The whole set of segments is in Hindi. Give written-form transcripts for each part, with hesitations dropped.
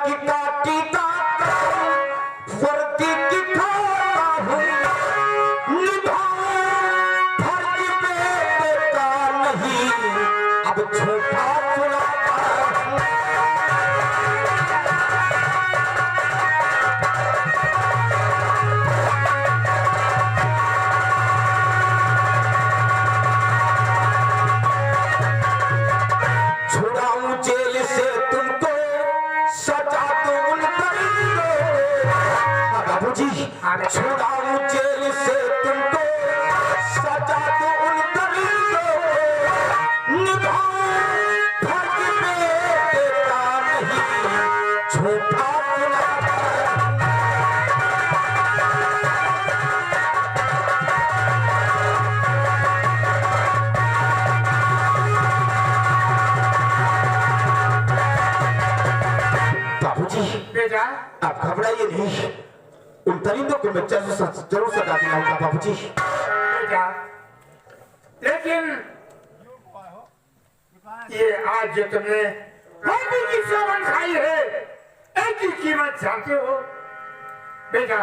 की काटी का वर्दी की खाता हूँ निभाऊं फर्ज बेटे का नहीं अब छोटा चुराता छुड़ाऊं जेल से तुमको सजा दूं उन बाबूजी छुड़ाऊं जेल से तुमको सजा दूं उन निभाऊं फर्ज बेटे का नहीं छोटा बेटा आप घबराइए नहीं उन परिंदों को मैं जरूर सजा दिलाऊंगा बाबूजी बेटा लेकिन ये आज जो तुमने भाभी की सेवन खाई है इसकी कीमत जानते हो बेटा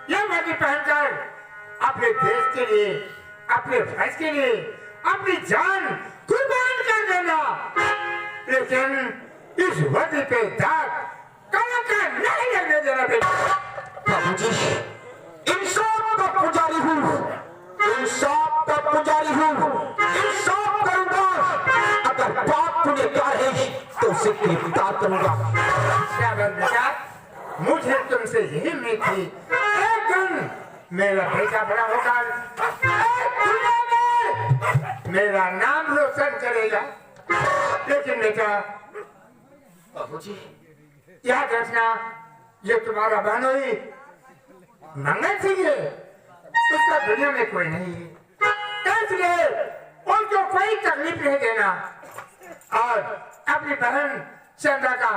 ये वर्दी पहनकर अपने देश के लिए अपने फर्ज के लिए अपनी जान कुर्बान कर देना लेकिन इस वर्दी पे दाग कलंकर नहीं लगने देना बेटा बाबूजी इंसाफ का पुजारी हूँ इंसाफ का पुजारी हूँ इंसाफ करूंगा अगर बाप पुण्यकार है तो उसे गिरफ्तार करूंगा बेटा मुझे तुमसे यही उम्मीद थी एक दिन मेरा बेटा बड़ा होकर दुनिया में मेरा नाम रोशन करेगा लेकिन बेटा बाबूजी याद रखना ये तुम्हारा बहनोई मंगल सिंह है उसका दुनिया में कोई नहीं है इसलिए उनको कोई तकलीफ नहीं देना और अपनी बहन चंदा का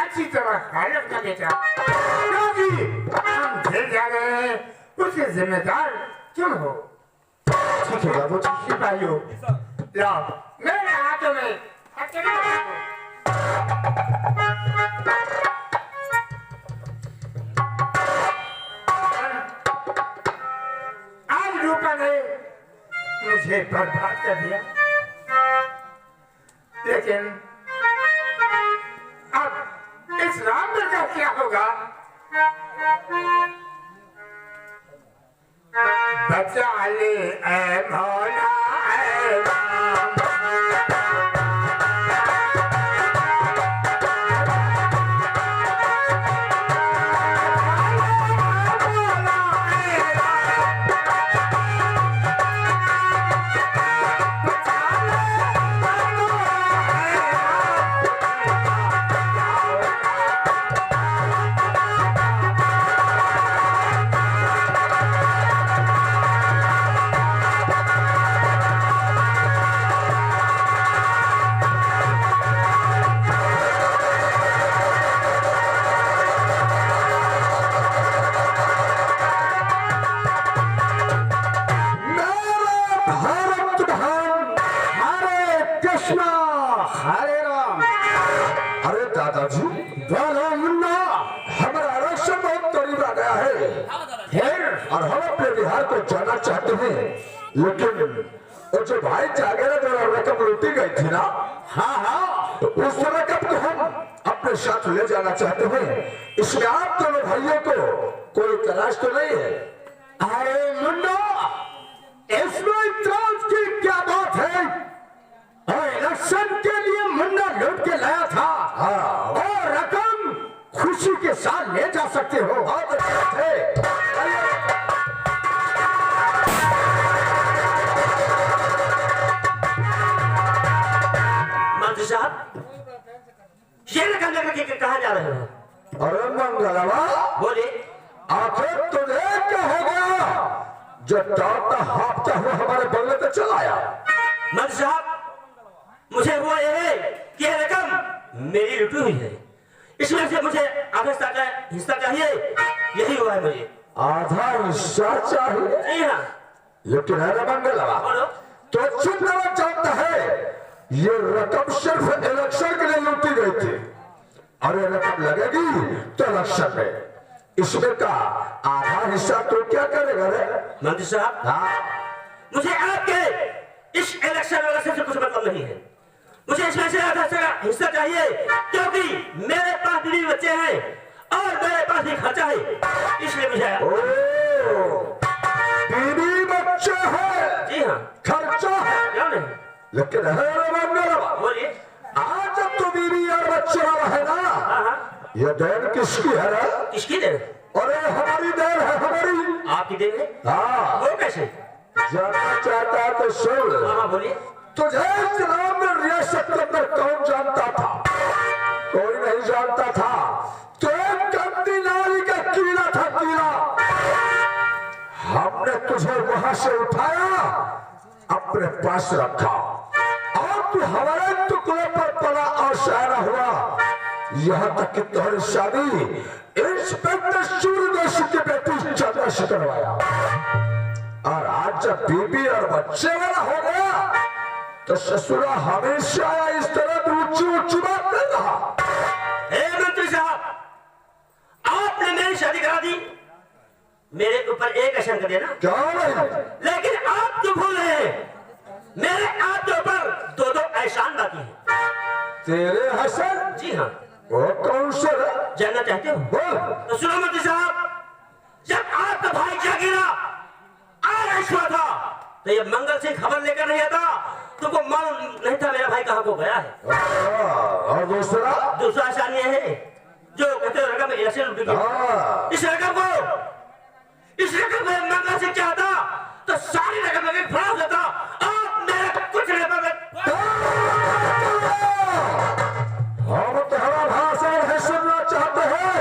अच्छी तरह ख्याल रखना बेटा क्योंकि हम जेल जा रहे हैं उसके जिम्मेदार तुम हो ठीक है बाबूजी सिपाहियों लाओ मेरे हाथों में हथकड़ी रखो। ने मुझे बर्बाद कर दिया लेकिन अब इस राम का क्या होगा बचा ले ऐ मौला ऐ राम और हम अपने बिहार को जाना चाहते हैं लेकिन वो जो भाई जागेरा जो रकम लूटी गई थी ना हाँ हाँ तो उस रकम को हम अपने साथ ले जाना चाहते हैं इसमें आप दोनों भाइयों को कोई तलाश तो नहीं है अरे मुन्ना इसमें इतराज की क्या बात है और इलेक्शन के लिए मुन्ना लूट के लाया था हाँ और रकम खुशी के साथ ले जा सकते हो ये रकम लेकर के कहाँ जा रहे हो अरे मंगलवा बोले आखिर तुझे क्या हो गया जो दौड़ता हाँफता हुआ हमारे बंगले पे चला आया मंत्री साहब मुझे वो ये है कि ये रकम मेरी लुटी हुई है इसमें से मुझे आधा हिस्सा चाहिए यही हुआ है मुझे आधा हिस्सा चाहिए जी हाँ लेकिन है ना मंगलवा तो चिंता जानता है ये रकम सिर्फ इलेक्शन के लिए लूटी गई थी अरे रकम लगेगी तो इलेक्शन में, इसमें का आधा हिस्सा तो क्या करेगा रे? मंत्री साहब, हाँ, मुझे आपके इस इलेक्शन से कुछ मतलब नहीं है। मुझे इसमें से आधा हिस्सा चाहिए, क्योंकि मेरे पास बीवी बच्चे हैं और मेरे पास भी खर्चा है, इसलिए मुझे। बीवी बच्चे हैं? जी हाँ। खर्चा है? क्यों नहीं? लेकिन है बोलिए। आज जब तो बीवी और बच्चे वाला है ना, हाँ, ये देन किसकी है रे? किसकी देन? अरे हमारी देन है, हमारी। आपकी देन है? हाँ, वो कैसे? जानना चाहता है तो सुन। हाँ बोलिए। तुझे इस्लाम में रियासत के अंदर कौन जानता था? कोई नहीं जानता था। तो एक गंदी नारी का कीड़ा था, कीड़ा। हमने तुझे वहां से उठाया, अपने पास रखा, और तू हमारे टुकड़े पर पड़ा और शायरा हुआ, यहाँ तक कि तुम्हारी शादी इंस्पेक्टर सूर्यवंशी की बेटी चंद्र से करवाया। और आज जब बीबी और बच्चे वाला हो गया तो ससुरा हमेशा इस तरह ऊंची ऊंची बात नहीं रहा। मंत्री साहब, आपने मेरी शादी करा दी, मेरे ऊपर एक एहसान कर दिया ना? क्या नहीं? लेकिन आप तो भूल रहे हैं, मेरे आपके ऊपर दो दो एहसान बाकी हैं। तेरे हसन? जी हाँ। वो कौन से रे? जानना चाहते हो? बोल। तो सुनो मंत्री साहब, जब आपका भाई जागीरा आरएस हुआ था, तो ये मंगल सिंह खबर लेकर नहीं आता, तुमको मालूम नहीं था मेरा भाई कहाँ को गया है। और दूसरा? दूसरा एहसान ये है, जो कहते हो रकम इलेक्शन लूटी गई, इस रकम में मंगल सिंह चाहता तो सारी रकम में फरार देता, आप मेरा कुछ नहीं पावे। हम तुम्हारा भाषण है सुनना चाहते हैं,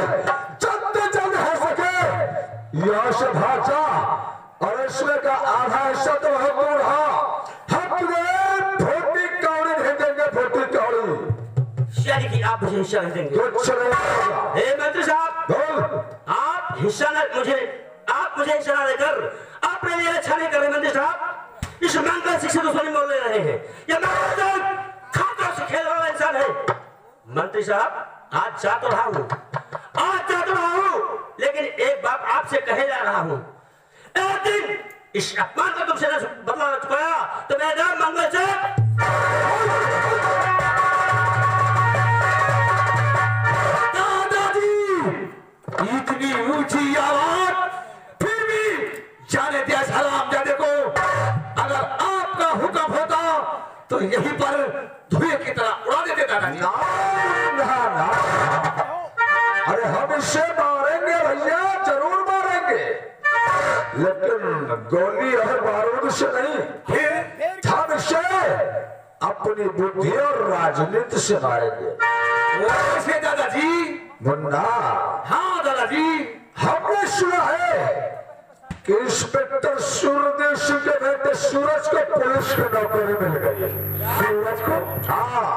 जितने जल्द हो सके यहाँ से भाग जा, और इसमें का आधा हिस्सा तो हमको रहा। हम तुम्हें फोटी कौड़ी नहीं देंगे, फोटी कौड़ी। यानी कि आप मुझे हिस्सा नहीं देंगे? कुछ नहीं होगा। हे मंत्री साहब, बोल। आप मुझे हिस्सा न देकर अपने लिए अच्छा नहीं कर रहे मंत्री साहब। इस मंगल सिंह से दुश्मनी मोल ले रहे हैं। ये मंगल सिंह खातों से खेल वाला इंसान है। मंत्री साहब, आज जा तो रहा हूँ, लेकिन एक बात आपसे कहे जा रहा हूँ, एक दिन इस अपमान का तुमसे बदला न चुकाया तो मेरा नाम मंगल सिंह। इतनी ऊंची आवाज, फिर भी जाने दिया सलाम जाने को। अगर आपका हुक्म होता तो यहीं पर धुएं की तरह उड़ा देते दादाजी। ना। अरे हम इसे मारेंगे भैया, जरूर मारेंगे, लेकिन गोली और बारूद से नहीं। फिर हम इसे अपनी बुद्धि और राजनीति से मारेंगे। कैसे दादाजी? मुन्ना। हाँ दादाजी, हमने सुना है कि इंस्पेक्टर सूर्यवंशी के बेटे सूरज को पुलिस की नौकरी मिल गई। सूरज को? हाँ,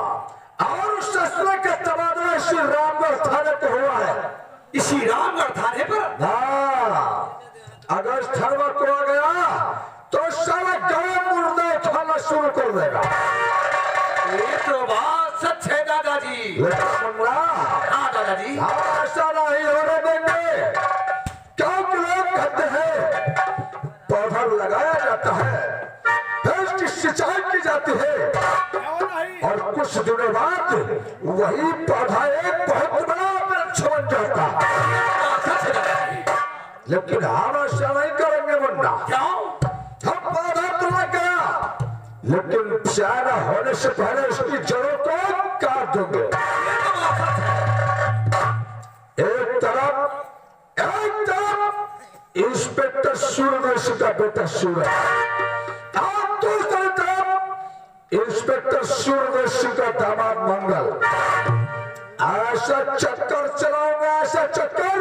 और उस ससुर का तबादला इसी रामगढ़ थाने पे हुआ है। इसी रामगढ़ थाने पर? हाँ, अगर इस थाना को आ गया तो सारा गांव मुर्दा उठाना शुरू कर देगा। ये तो बात सच है दादाजी। लेकिन हाँ दादाजी, ऐसा नहीं होने देंगे, क्योंकि लोग कहते हैं पौधा लगाया जाता है, फिर उसकी सिंचाई की जाती है, और कुछ दिनों बाद वही पौधा एक बहुत बड़ा वृक्ष बन जाता है। लेकिन हम ऐसा नहीं करेंगे मुन्ना। क्यों? हम पौधा तो लग गया, लेकिन प्यारा होने से पहले उसकी जड़ों को काट देंगे। एक तरफ इंस्पेक्टर सूर्यवंशी का बेटा सूरज, और दूसरी तरफ इंस्पेक्टर सूर्यवंशी का दामाद मंगल। ऐसा चक्कर चलाऊंगा, ऐसा चक्कर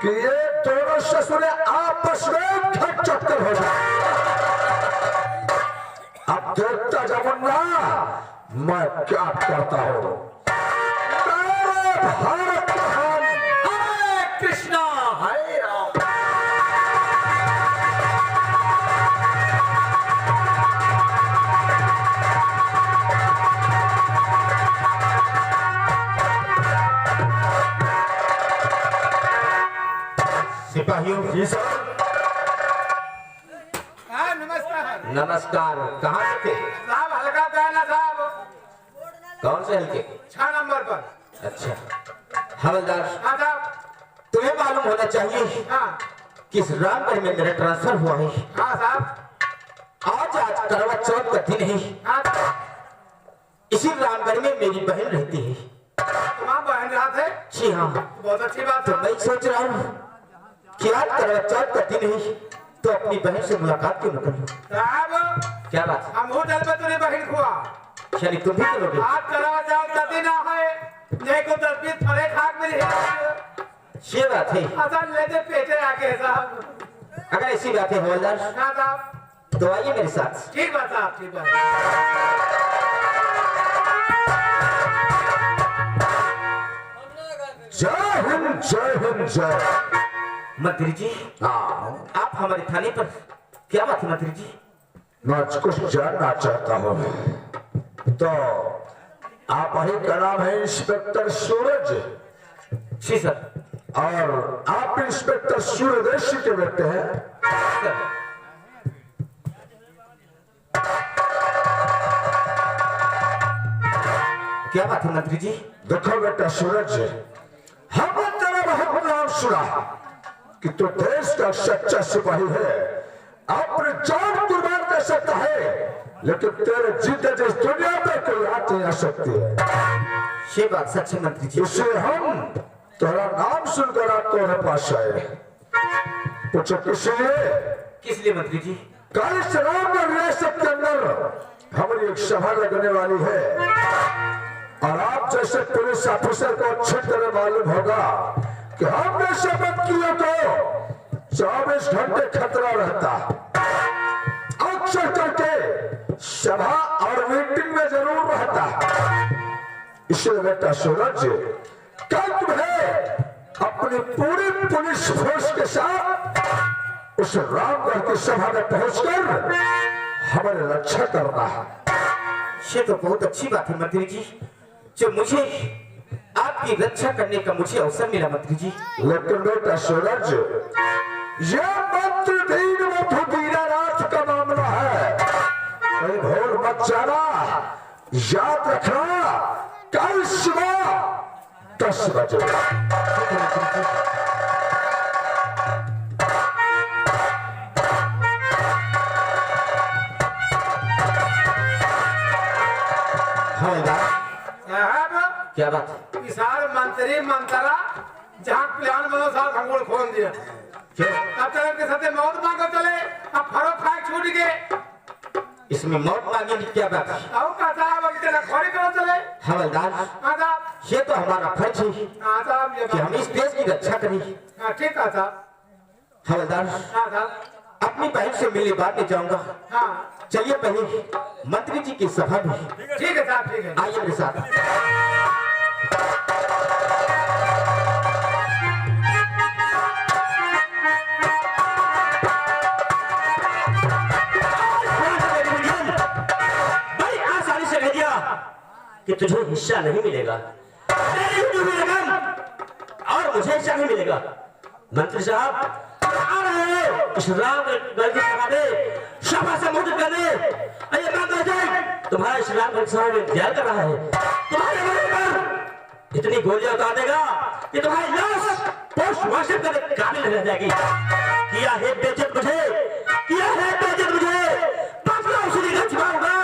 कि ये दोनों ससुरे आपस में खट चक्कर हो जाए। अब देखता जमुना मैं क्या करता हूँ। भारत महान, हरे कृष्णा हरे राम। सिपाहियों जी सर। हाँ नमस्कार नमस्कार। कहाँ से थे? साहब, हल्का कहना साहब, कौन से हल्के? 6 नंबर पर। अच्छा हवलदार, हाँ साहब। तुम्हें मालूम होना चाहिए हाँ कि इस रामगढ़ में मेरा ट्रांसफर हुआ है। हाँ साहब। आज करवा चौथ का दिन है। हाँ साहब। इसी रामगढ़ में मेरी बहन रहती है। तुम्हारा बहन रहा थे? जी हाँ। बहुत अच्छी बात तो है। मैं सोच रहा हूँ कि आज करवा चौथ का दिन है तो अपनी बहन से मुलाकात क्यों न कर लूं? साहब, क्या बात है? हम होटल पे तुझे बहन खुआ। यानी तुम भी करोगे? आज करवा चौथ का दिन है, नहीं को 10-20 फले खाक मिली है। ये बात है। असल लेते पेटे आके साहब। अगर ऐसी बात है हवलदार, हाँ साहब। तो आइए मेरे साथ। ठीक बात साहब, ठीक बात। जय हिंद जय हिंद जय। मंत्री जी, हाँ, आप हमारे थाने पर क्या बात है मंत्री जी? मैं कुछ जानना चाहता हूँ। तो आप ही का नाम है इंस्पेक्टर सूरज, जी सर। और आप इंस्पेक्टर सूर्यवंशी के बेटे हैं। सर, क्या बात है मंत्री जी? देखो बेटा सूरज, हमने तेरा बहुत नाम सुना कि तू देश का सच्चा सिपाही है, अपनी जान कुर्बान कर सकता है, लेकिन तेरे जीते जिस दुनिया में कोई हाथ नहीं आ सकती है। ये बात सच है मंत्री जी। इसलिए हम तेरा नाम सुनकर आपके पास आए। पूछो किस लिए? किस लिए मंत्री जी? कल इस रामगढ़ रियासत के अंदर हमारी एक सभा लगने वाली है, और आप जैसे पुलिस ऑफिसर को अच्छी तरह मालूम होगा कि हमने शपथ किए तो 24 घंटे खतरा रहता, अक्सर करके सभा और मीटिंग में जरूर रहता। इसलिए बेटा सूरज, कल तुम्हें अपनी पूरी पुलिस फोर्स के साथ उस रामगढ़ की सभा में पहुंचकर हमारी रक्षा करना है। ये तो बहुत अच्छी बात है मंत्री जी, जो मुझे आपकी रक्षा करने का मुझे अवसर मिला मंत्री जी। लेकिन बेटा सूरज, यह मंत्र दीन मधुबीरानाथ का मामला है, कहीं भूल मत जाना। याद रखना, कल सुबह 10 बजे। साहब, क्या बात है? विशाल मंत्री मंत्रा जहाँ प्लान बनो साहब खंगोल खोल दिया। क्यों? अब तक के साथे मौत मांगो चले, अब फरोख खाए छूट गए। इसमें मौत मांगने की क्या बात है? अब का साहब अब तेरा खोरी करो चले। हवलदार, हाँ साहब। ये तो हमारा फर्ज है हाँ साहब, ये कि हम इस देश की रक्षा करें। हाँ ठीक है साहब। हवलदार, हाँ साहब। अपनी बहन से मिलने बाद में जाऊंगा। हाँ चलिए पहले मंत्री जी की सभा में। ठीक है साहब, ठीक है। आइए मेरे साथ। बड़ी आसानी से कह दिया कि तुझे हिस्सा नहीं मिलेगा, और मुझे हिस्सा नहीं मिलेगा। मंत्री साहब आ रहे हैं इस रामगढ़ की सभा में, सभा से मुक्त करने। अरे मांग जाए तुम्हारा इस रामगढ़ सभा में ध्यान कर रहा है, तुम्हारे मुंह पर इतनी गोलियां उतार देगा कि तुम्हारी लाश पोस्टमार्टम करने के काबिल नहीं रह जाएगी। किया है बेइज्जत मुझे, किया है बेइज्जत मुझे, बदला उसी का चुकाऊंगा।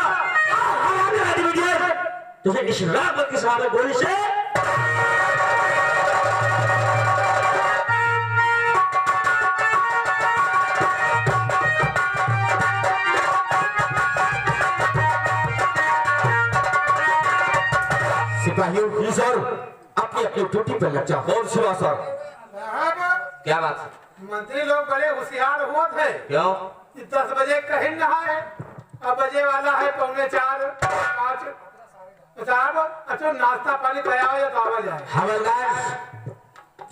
तुझे इस रामगढ़ की सभा में गोली से सिपाहियों ही सर, अपनी अपनी ड्यूटी पर लग जाओ। और शिवा सर, साहब, क्या बात? मंत्री लोग बड़े होशियार हुए थे। क्यों? 10 बजे कहीं नहा है, अब बजे वाला है 4:45-5। साहब, अच्छा नाश्ता पानी कराया या तो आवाज आए। हवलदार,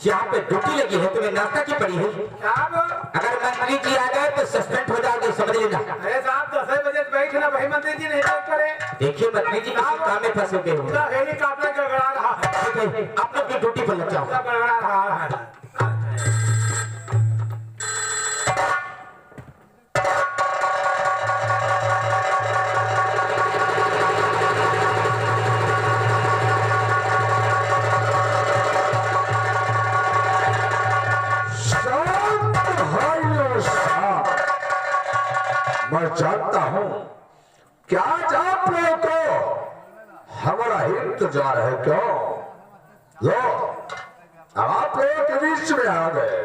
यहाँ पे ड्यूटी लगी है, तुम्हें नाश्ता की पड़ी है। साहब, अगर मंत्री जी आ गए तो सस्पेंड हो जाओगे, समझ लेना। अरे साहब 10 बजे बैठना, वही मंत्री जी नहीं देख करे। देखिए मंत्री जी किसी काम में फंसे हुए होंगे। पूरा हेलीकॉप्टर गड़गड़ा रहा है। ठीक है, आप लोग की ड्यूटी पर लग जाओ। पूरा गड़गड़ा रहा है। जानता हूं क्या आज आप लोगों को हमारा इंतजार है क्यों? लो अब आप लोगों के बीच में आ गए,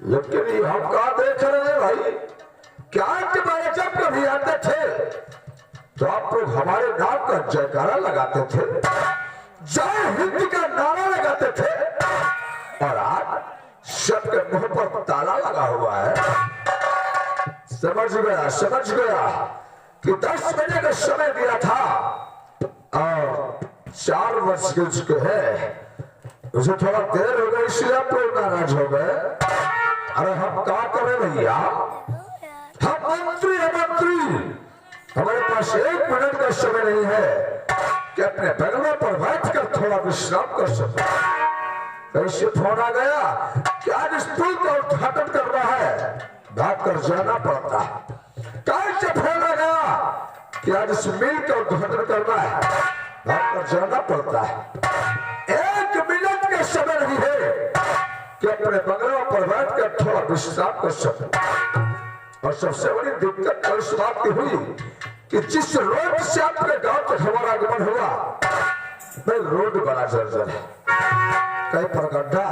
लेकिन ये हम क्या देख रहे हैं भाई? क्या के बारे जब कभी आते थे तो आप लोग हमारे नाम का जयकारा लगाते थे, जय हिंद का नारा लगाते थे, और आज सबके मुंह पर ताला लगा हुआ है। समझ गया कि 10 बजे का समय दिया था और 4 वर्ष के चुके हैं, उसे थोड़ा देर हो गई इसलिए आप लोग नाराज हो गए। अरे हम क्या करें भैया, हम मंत्री हमारे पास 1 मिनट का समय नहीं है कि अपने बंगलों पर बैठकर थोड़ा विश्राम कर सके। कैसे फोन आ गया कि आज स्कूल का उद्घाटन करना है, भाग कर जाना पड़ता है। कैसे फोन आ गया कि आज इस मिल का उद्घाटन करना है, भाग कर जाना पड़ता है। 1 मिनट का समय नहीं है कि अपने बंगलों पर बैठकर थोड़ा विश्राम कर सके। और सबसे बड़ी दिक्कत इस बात की हुई कि जिस रोड से आपके गांव तक हमारा आगमन हुआ, वह रोड बड़ा जर्जर है, कहीं पर गड्ढा,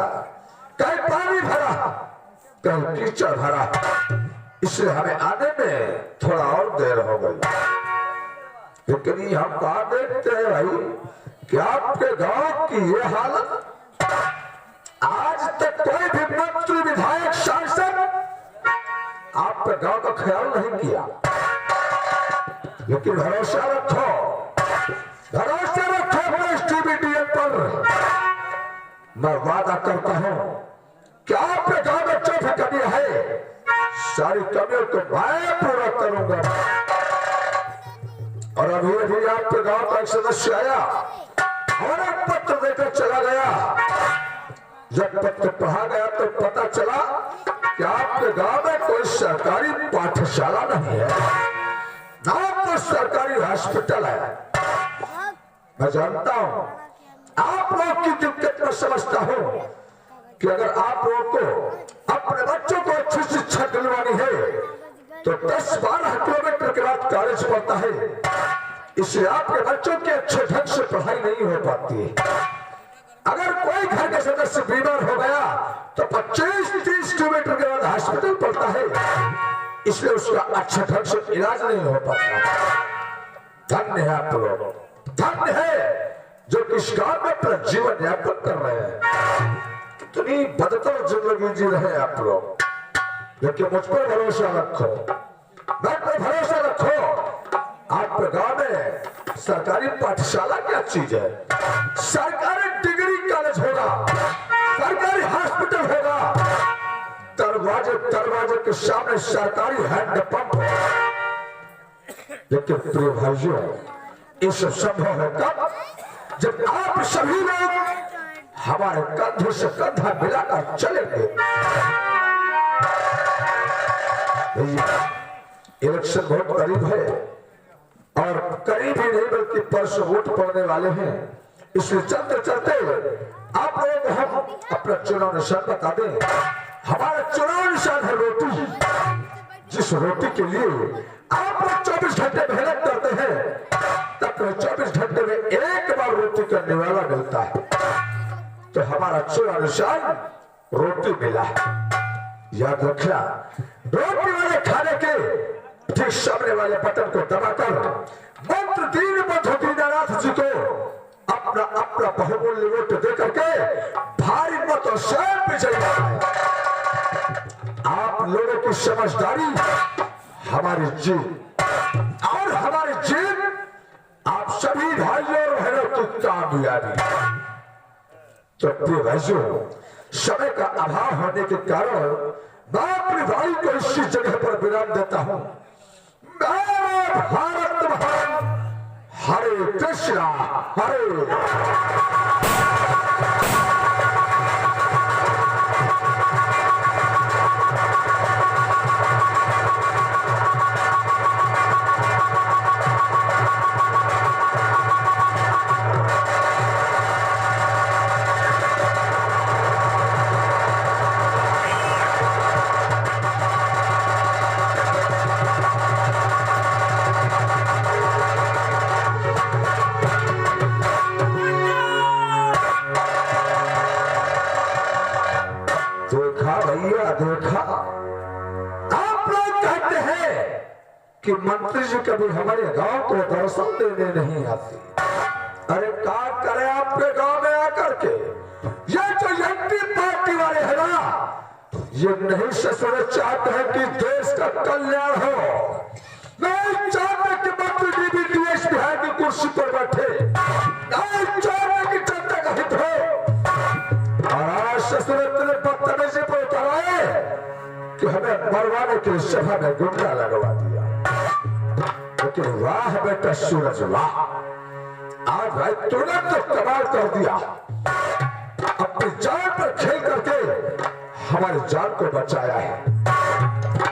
कहीं पानी भरा, कहीं कीचड़ भरा, इसलिए हमें आने में थोड़ा और देर हो गई। लेकिन हम कहा देखते हैं भाई कि आपके गांव की ये हालत, आज तक कोई भी मंत्री विधायक सांसद आपके गांव का ख्याल नहीं किया। लेकिन भरोसा रखो STBDM पर, मैं वादा करता हूं कि आपके गांव में जो भी कमी है, सारी कमियों को मैं पूरा करूंगा। और अभी आपके गांव का एक सदस्य आया, हमारा पत्र देकर चला गया। जब पत्र पढ़ा गया तो पता चला कि आपके गांव में कोई सरकारी पाठशाला नहीं है, ना कोई सरकारी हॉस्पिटल है। मैं जानता हूं आप लोग की दिक्कत में समझता हूं कि अगर आप लोगों को अपने बच्चों को अच्छी शिक्षा दिलवानी है तो 10-12 किलोमीटर के बाद कॉलेज पड़ता है, इसलिए आपके बच्चों की अच्छे ढंग से पढ़ाई नहीं हो पाती है। अगर कोई घर के सदस्य बीमार हो गया तो 25-30 किलोमीटर के बाद हॉस्पिटल पड़ता है, इसलिए उसका अच्छे ढंग से इलाज नहीं हो पाता। धन्य है आप लोग, धन्य है जो इस गांव में अपना जीवन यापन कर रहे हैं। कितनी बदतर जिंदगी जी रहे हैं आप लोग, लेकिन मुझ पर भरोसा रखो, मैं पर भरोसा रखो। आपके गांव में सरकारी पाठशाला क्या चीज है, सरकारी डिग्री कॉलेज होगा, सरकारी हॉस्पिटल होगा, दरवाजे के सामने सरकारी हैंडपंप। लेकिन प्रिय भाइयों, ये सब संभव है तब जब आप सभी लोग हमारे कंधे से कंधा मिलाकर चलेंगे। इलेक्शन बहुत करीब है और करीब ही नहीं बल्कि परसों वोट पड़ने वाले हैं, इसलिए चलते चलते आप लोगों को हम अपना चुनाव निशान बता दें। हमारा चुनाव निशान है रोटी, जिस रोटी के लिए आप लोग 24 घंटे मेहनत करते हैं, तब 24 घंटे में एक बार रोटी का निवाला मिलता है। तो हमारा चुनाव निशान रोटी मिला है, याद रखना। रोटी वाले खाने के ठीक सामने वाले बटन को दबाकर मंत्र दीनबंधु दीनानाथ जी को अपना अपना बहुमूल्य वोट दे करके भारी मतों से विजयी बनाए। आप लोगों की समझदारी हमारी जीत, और हमारी जीत आप सभी भाइयों और बहनों की कामयाबी। तो प्रिय भाइयों, समय का अभाव होने के कारण मैं अपनी भाई को इसी जगह पर विराम देता हूं। भारत महान, हरे कृष्णा हरे भैया देखा, आप लोग कहते हैं कि मंत्री जी कभी हमारे गांव को दर्शन देने नहीं आते। अरे क्या करे आपके गांव में आकर के, ये जो एंटी पार्टी वाले है ना, ये नहीं ससुर चाहते हैं कि देश का कल्याण हो, नहीं चाहते कि मंत्री जी भी देश बिहार की कुर्सी पर बैठे, नहीं चाहते कि जनता का हित हो। और आज ससुर इतने बदतमीजी पर उतर आए कि हमें मरवाने के लिए सभा में गुंडा लगवा दिया। लेकिन वाह बेटा सूरज वाह, आज भाई तूने तो कमाल कर दिया, अपनी जान पर खेल करके हमारी जान को बचाया है।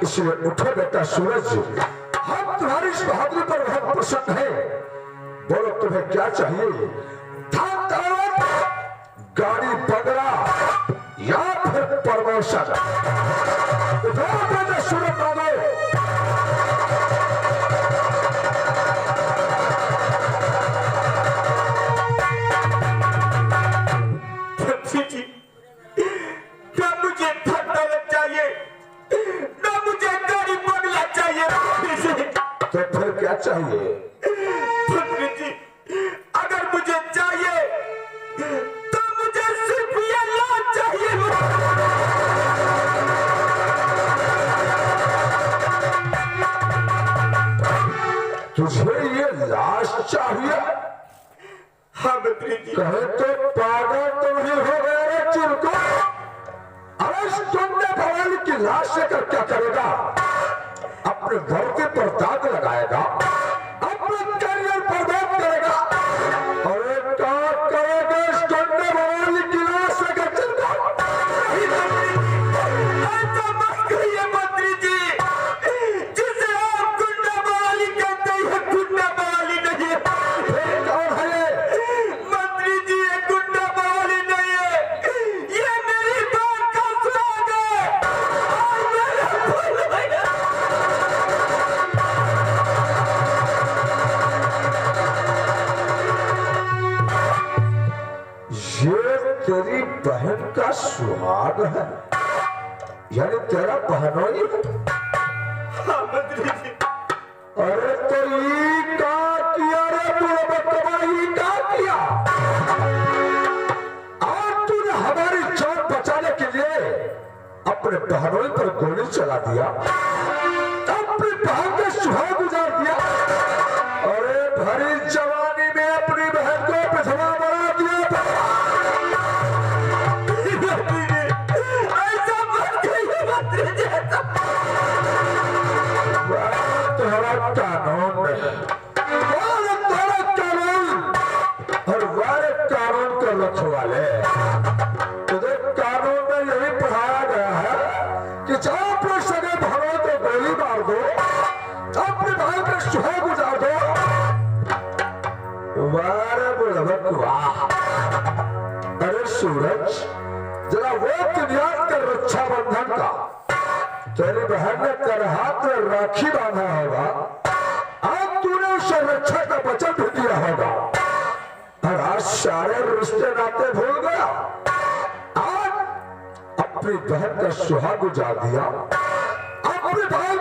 इसलिए उठो बेटा सूरज, हम तुम्हारी इस बहादुरी पर बहुत प्रसन्न है। बोलो तुम्हें क्या चाहिए, धान दौलत, गाड़ी बंगला या फिर प्रमोशन? उठो बेटा सूरज मांगो। ना मुझे धन दौलत चाहिए, ना मुझे गाड़ी बंगला चाहिए। तो फिर क्या चाहिए? मंत्री जी, अगर मुझे चाहिए तो मुझे सिर्फ ये लाश चाहिए। तुझे ये लाश चाहिए? हाँ मंत्री जी। कहे तो पागल तो नहीं हो गए रे चिरको? अरे तुमने भवानी की लाश लेकर क्या करेगा? अपने वर्दी पर दाग लगाएगा, अपने करियर पर बात करेगा। अरे क्या करोगे इस गुंडे भवानी की लाश लेकर चिरको? ऐसा मत कहिए मंत्री जी, जिसे आप गुंडा बवाली कहते हैं, गुंडा बवाली नहीं है। कौन है ये? मंत्री जी, ये गुंडा बवाली नहीं है, ये मेरी बात का सुराग है। और मेरा भूल भैया। ये तेरी बहन का सुहाग है, यानी तेरा बहनोई है? हाँ मंत्री जी। अरे तो ये क्या किया रे तूने? बदतमीजी क्या किया? आज तूने हमारी जान बचाने के लिए अपने बहनोई पर गोली चला दिया, अपनी बहन के सुहाग गुजार दिया। अरे भरी जवानी में अपनी बहन को विधवा बना दिया था। ऐसा मत कहिए मंत्री जी, ऐसा। तुम्हारा कानून तुम्हारा कानून और वाले कानून के रखवाले, तुझे कानून में यही पढ़ाया गया है कि चाहे अपने सगे भाइयों को गोली मार दो, अपने भाई के सुहाग गुजार दो। वारे बुढ़बक वाह। अरे सूरज, जरा वो दुनिया के रक्षाबंधन का तेरी बहन ने तेरे हाथ में राखी बांधा होगा, आज तूने उसे रक्षा का वचन भी दिया होगा, और आज सारे रिश्ते नाते भूल गया। आज अपनी बहन का सुहाग गुजार दिया, अपने भाई